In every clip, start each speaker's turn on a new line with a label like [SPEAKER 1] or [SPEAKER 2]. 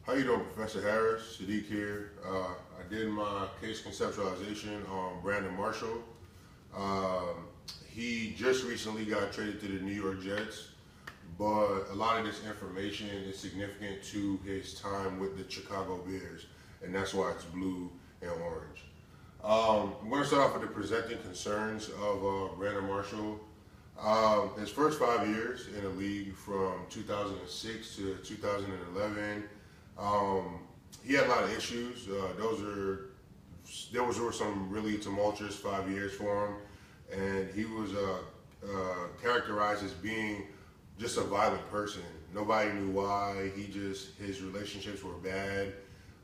[SPEAKER 1] How you doing, Professor Harris? Sadiq here. I did my case conceptualization on Brandon Marshall. He just recently got traded to the New York Jets, but a lot of this information is significant to his time with the Chicago Bears, and that's why it's blue and orange. I'm going to start off with the presenting concerns of Brandon Marshall. His first 5 years in the league, from 2006 to 2011, he had a lot of issues. There were some really tumultuous 5 years for him, and he was characterized as being just a violent person. Nobody knew why. His relationships were bad,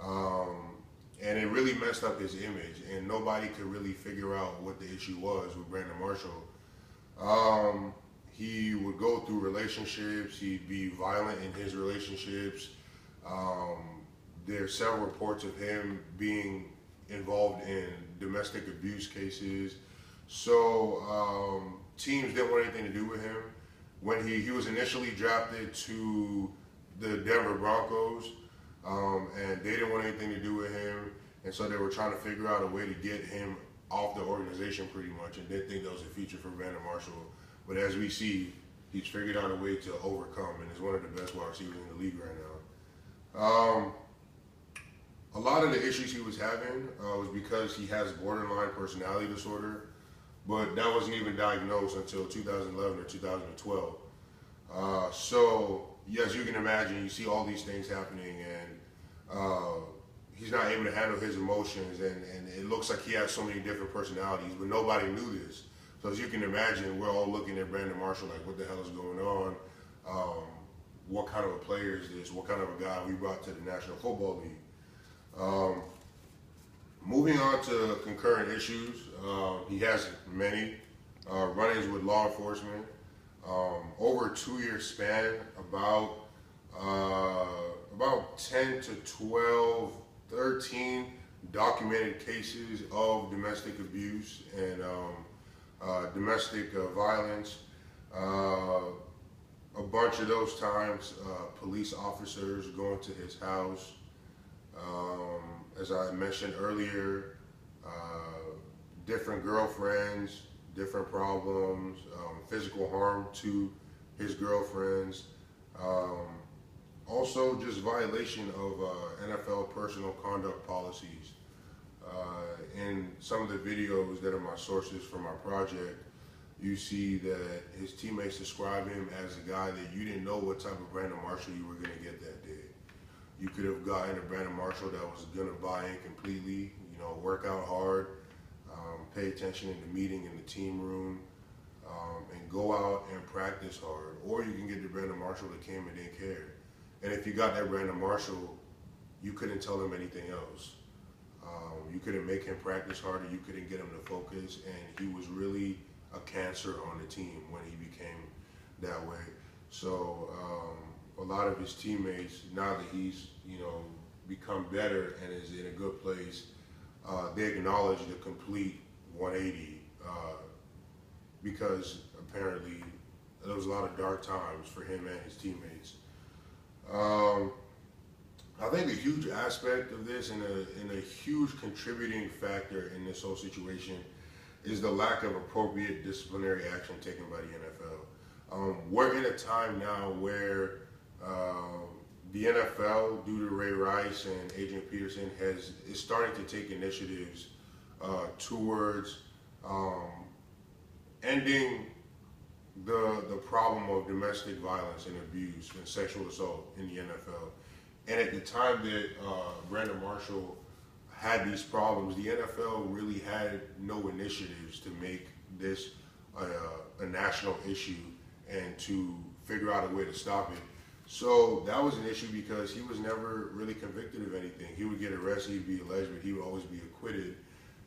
[SPEAKER 1] and it really messed up his image. And nobody could really figure out what the issue was with Brandon Marshall. He would go through relationships. He'd be violent in his relationships. There's several reports of him being involved in domestic abuse cases. So teams didn't want anything to do with him. When he was initially drafted to the Denver Broncos, and they didn't want anything to do with him, and so they were trying to figure out a way to get him off the organization pretty much, and didn't think that was a future for Brandon Marshall. But as we see, he's figured out a way to overcome, and is one of the best wide receivers in the league right now. A lot of the issues he was having was because he has borderline personality disorder, but that wasn't even diagnosed until 2011 or 2012. So, yes, you can imagine, you see all these things happening, and he's not able to handle his emotions, and it looks like he has so many different personalities, but nobody knew this. So as you can imagine, we're all looking at Brandon Marshall like, what the hell is going on? What kind of a player is this? What kind of a guy we brought to the National Football League? Moving on to concurrent issues, he has many run-ins with law enforcement. Over a 2-year span, about 10 to 12, 13 documented cases of domestic abuse and domestic violence. A bunch of those times, police officers going to his house. As I mentioned earlier, different girlfriends, different problems, physical harm to his girlfriends. Also, just violation of NFL personal conduct policies. In some of the videos that are my sources for my project, you see that his teammates describe him as a guy that you didn't know what type of Brandon Marshall you were going to get that day. You could have gotten a Brandon Marshall that was going to buy in completely, work out hard, pay attention in the meeting, in the team room, and go out and practice hard. Or you can get the Brandon Marshall that came and didn't care. And if you got that Brandon Marshall, you couldn't tell him anything else. You couldn't make him practice harder. You couldn't get him to focus. And he was really a cancer on the team when he became that way. So a lot of his teammates, now that he's become better and is in a good place, they acknowledge the complete 180 because apparently there was a lot of dark times for him and his teammates. I think a huge aspect of this and a huge contributing factor in this whole situation is the lack of appropriate disciplinary action taken by the NFL. We're in a time now where the NFL, due to Ray Rice and Adrian Peterson, is starting to take initiatives towards ending the problem of domestic violence and abuse and sexual assault in the NFL. And at the time that Brandon Marshall had these problems, the NFL really had no initiatives to make this a national issue and to figure out a way to stop it. So that was an issue because he was never really convicted of anything. He would get arrested, he'd be alleged, but he would always be acquitted.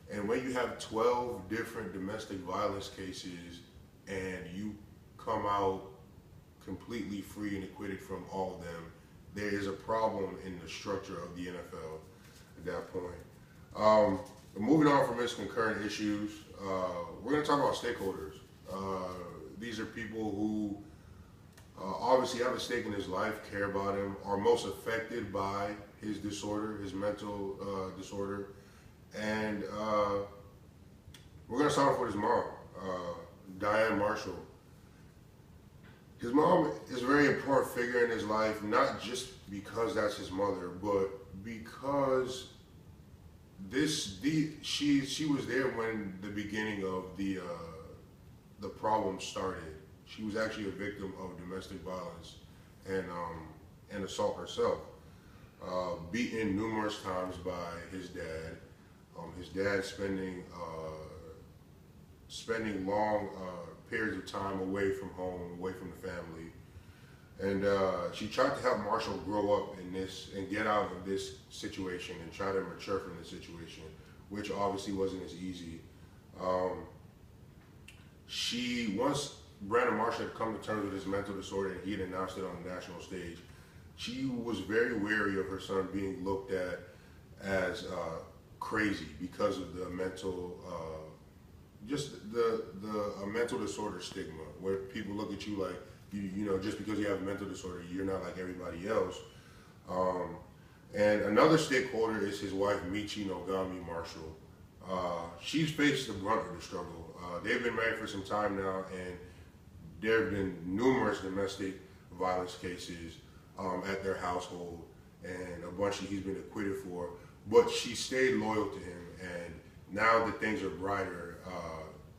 [SPEAKER 1] And when you have 12 different domestic violence cases and you come out completely free and acquitted from all of them, there is a problem in the structure of the NFL at that point. Moving on from his concurrent issues, we're going to talk about stakeholders. These are people who obviously have a stake in his life, care about him, are most affected by his disorder, his mental disorder. And we're going to start off with his mom, Diane Marshall. His mom is a very important figure in his life, not just because that's his mother, but because she was there when the beginning of the problem started. She was actually a victim of domestic violence and assault herself, beaten numerous times by his dad. His dad spending long periods of time away from home, away from the family. And she tried to help Marshall grow up in this and get out of this situation and try to mature from the situation, which obviously wasn't as easy. Brandon Marshall had come to terms with his mental disorder and he had announced it on the national stage. She was very wary of her son being looked at as crazy because of the mental, a mental disorder stigma, where people look at you like, you know, just because you have a mental disorder, you're not like everybody else. And another stakeholder is his wife, Michi Nogami Marshall. She's faced the brunt of the struggle. They've been married for some time now, and there have been numerous domestic violence cases at their household, and a bunch that he's been acquitted for. But she stayed loyal to him, and now that things are brighter,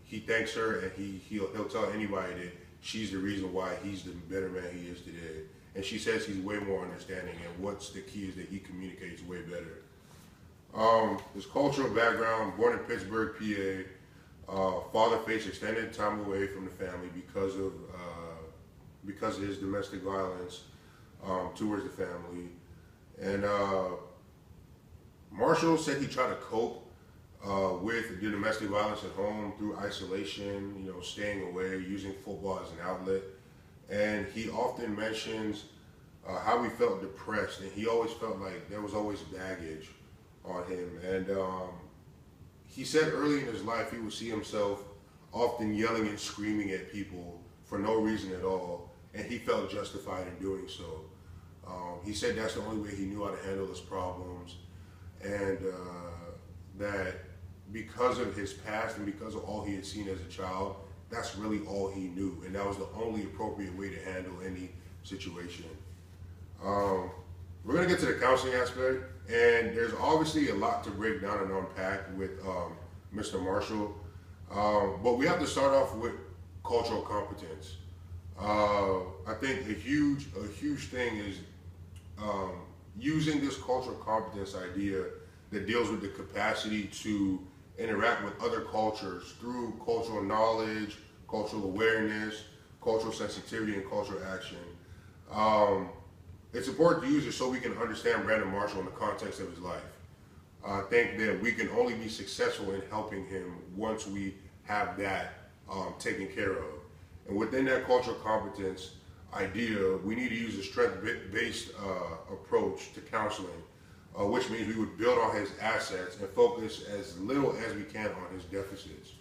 [SPEAKER 1] he thanks her, and he'll tell anybody that she's the reason why he's the better man he is today. And she says he's way more understanding, and what's the key is that he communicates way better. His cultural background: born in Pittsburgh, PA. Father faced extended time away from the family because of his domestic violence towards the family. And Marshall said he tried to cope with the domestic violence at home through isolation, you know, staying away, using football as an outlet. And he often mentions how he felt depressed, and he always felt like there was always baggage on him. And he said early in his life he would see himself often yelling and screaming at people for no reason at all, and he felt justified in doing so. He said that's the only way he knew how to handle his problems, and that because of his past and because of all he had seen as a child, that's really all he knew, and that was the only appropriate way to handle any situation. We're going to get to the counseling aspect, and there's obviously a lot to break down and unpack with Mr. Marshall, but we have to start off with cultural competence. I think a huge thing is using this cultural competence idea that deals with the capacity to interact with other cultures through cultural knowledge, cultural awareness, cultural sensitivity, and cultural action. It's important to use it so we can understand Brandon Marshall in the context of his life. I think that we can only be successful in helping him once we have that taken care of. And within that cultural competence idea, we need to use a strength-based approach to counseling, which means we would build on his assets and focus as little as we can on his deficits.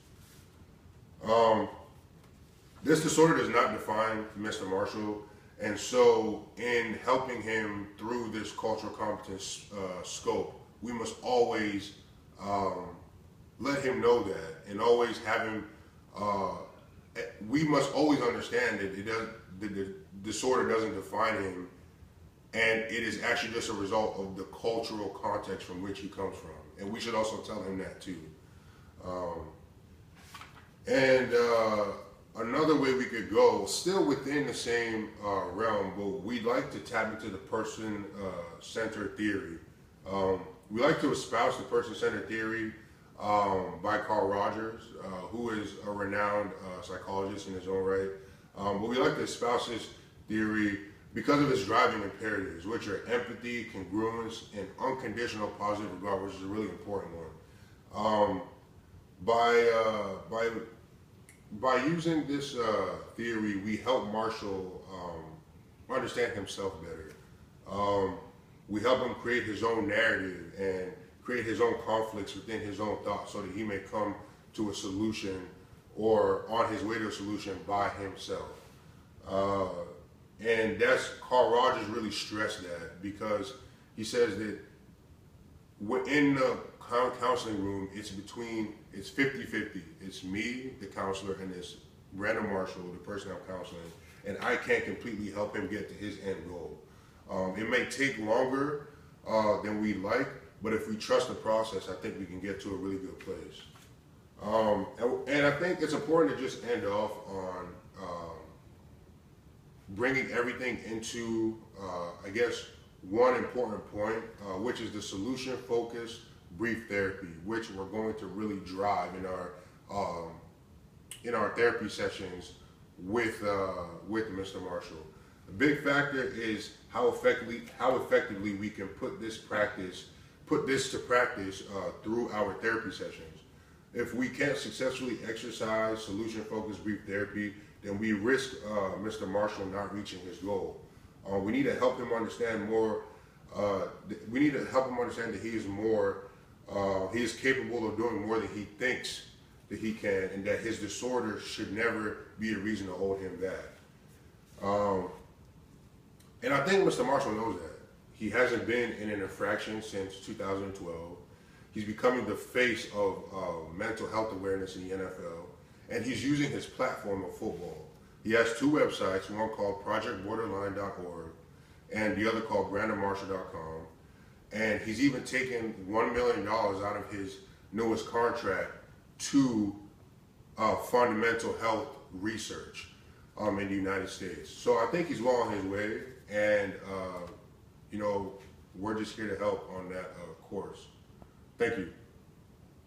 [SPEAKER 1] This disorder does not define Mr. Marshall, and so in helping him through this cultural competence scope, we must always let him know that, and always have him, we must always understand that the disorder doesn't define him, and it is actually just a result of the cultural context from which he comes from. And we should also tell him that too. Another way we could go, still within the same realm, but we'd like to tap into the person-centered theory. We like to espouse the person-centered theory by Carl Rogers, who is a renowned psychologist in his own right. But we like to espouse this theory because of its driving imperatives, which are empathy, congruence, and unconditional positive regard, which is a really important one. By using this theory, we help Marshall understand himself better. We help him create his own narrative and create his own conflicts within his own thoughts so that he may come to a solution or on his way to a solution by himself. And that's Carl Rogers really stressed that, because he says that in the counseling room, it's 50-50. It's me, the counselor, and it's Brandon Marshall, the person I'm counseling, and I can't completely help him get to his end goal. It may take longer than we like, but if we trust the process, I think we can get to a really good place. And I think it's important to just end off on bringing everything into, I guess, one important point, which is the solution-focused brief therapy, which we're going to really drive in our therapy sessions with Mr. Marshall. A big factor is how effectively we can put this to practice through our therapy sessions. If we can't successfully exercise solution-focused brief therapy, then we risk Mr. Marshall not reaching his goal. We need to help him understand more. We need to help him understand that he is capable of doing more than he thinks that he can, and that his disorder should never be a reason to hold him back. And I think Mr. Marshall knows that. He hasn't been in an infraction since 2012. He's becoming the face of mental health awareness in the NFL, and he's using his platform of football. He has two websites, one called projectborderline.org and the other called brandonmarshall.com. And he's even taken $1 million out of his newest contract to fund mental health research in the United States. So I think he's well on his way, and we're just here to help on that course. Thank you.